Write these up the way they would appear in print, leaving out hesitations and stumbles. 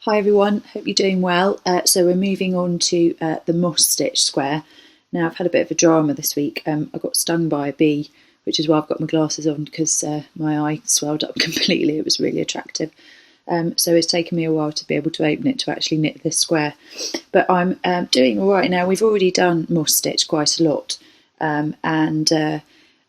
Hi everyone, hope you're doing well. So we're moving on to the moss stitch square. Now I've had a bit of a drama this week. I got stung by a bee, which is why I've got my glasses on because my eye swelled up completely. It was really attractive. So it's taken me a while to be able to open it to actually knit this square. But I'm doing all right now. We've already done moss stitch quite a lot,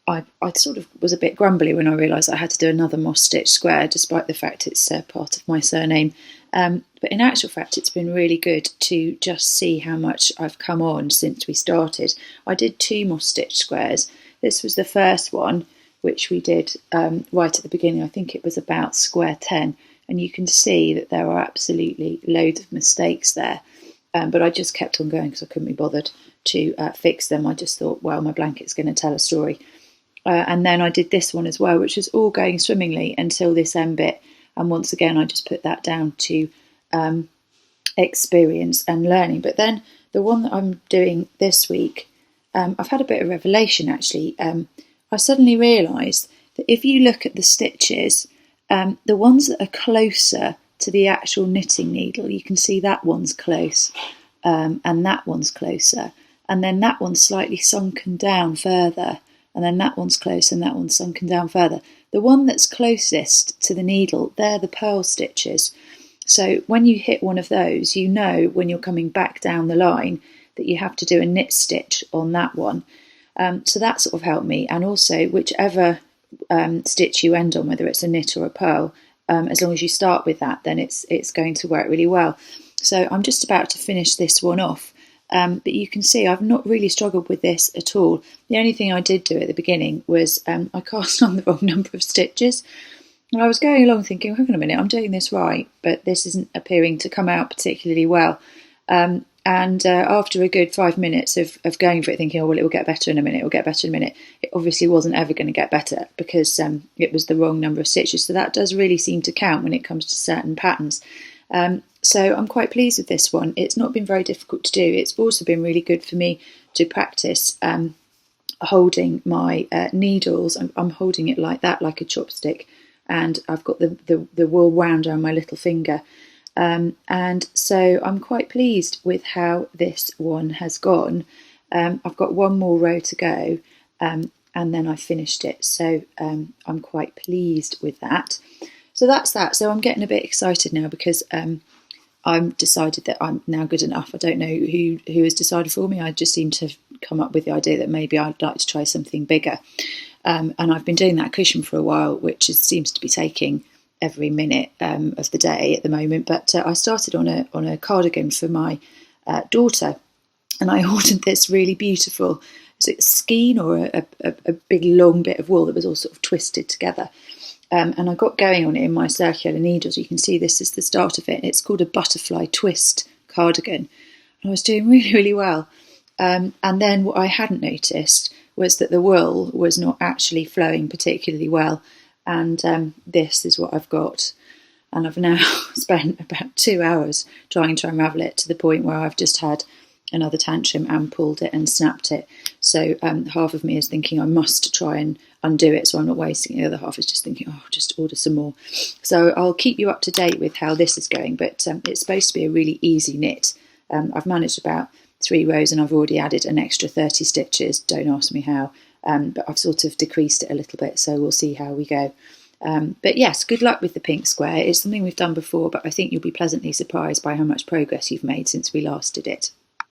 I sort of was a bit grumbly when I realised I had to do another moss stitch square, despite the fact it's part of my surname. But in actual fact, it's been really good to just see how much I've come on since we started. I did 2 moss stitch squares. This was the first one, which we did right at the beginning. I think it was about square 10. And you can see that there are absolutely loads of mistakes there. But I just kept on going because I couldn't be bothered to fix them. I just thought, well, my blanket's going to tell a story. And then I did this one as well, which was all going swimmingly until this end bit. And once again, I just put that down to experience and learning. But then the one that I'm doing this week, I've had a bit of revelation actually. I suddenly realised that if you look at the stitches, the ones that are closer to the actual knitting needle, you can see that one's close and that one's closer. And then that one's slightly sunken down further. And then that one's close and that one's sunken down further. The one that's closest to the needle, they're the purl stitches. So when you hit one of those, you know when you're coming back down the line that you have to do a knit stitch on that one. So that sort of helped me. And also whichever stitch you end on, whether it's a knit or a purl, as long as you start with that, then it's going to work really well. So I'm just about to finish this one off. But you can see I've not really struggled with this at all. The only thing I did do at the beginning was I cast on the wrong number of stitches. And I was going along thinking, hang on a minute, I'm doing this right, but this isn't appearing to come out particularly well. After a good 5 minutes of going for it, thinking, oh, well, it will get better in a minute, it will get better in a minute, it obviously wasn't ever going to get better because it was the wrong number of stitches. So that does really seem to count when it comes to certain patterns. So I'm quite pleased with this one. It's not been very difficult to do. It's also been really good for me to practice holding my needles. I'm holding it like that, like a chopstick, and I've got the wool wound around my little finger. And so I'm quite pleased with how this one has gone. I've got one more row to go, and then I finished it. So I'm quite pleased with that. So that's that. So I'm getting a bit excited now because I've decided that I'm now good enough. I don't know who has decided for me. I just seem to have come up with the idea that maybe I'd like to try something bigger. And I've been doing that cushion for a while, which seems to be taking every minute of the day at the moment. But I started on a cardigan for my daughter, and I ordered this really beautiful, is it skein or a big long bit of wool that was all sort of twisted together. And I got going on it in my circular needles. You can see this is the start of it. It's called a butterfly twist cardigan. And I was doing really, really well. And then what I hadn't noticed was that the wool was not actually flowing particularly well. And this is what I've got. And I've now spent about 2 hours trying to unravel it to the point where I've just had another tantrum and pulled it and snapped it. So half of me is thinking I must try and undo it so I'm not wasting it. The other half is just thinking, oh, just order some more. So I'll keep you up to date with how this is going, but it's supposed to be a really easy knit. I've managed about 3 rows and I've already added an extra 30 stitches. Don't ask me how, but I've sort of decreased it a little bit, so we'll see how we go. But yes, good luck with the pink square. It's something we've done before, but I think you'll be pleasantly surprised by how much progress you've made since we last did it.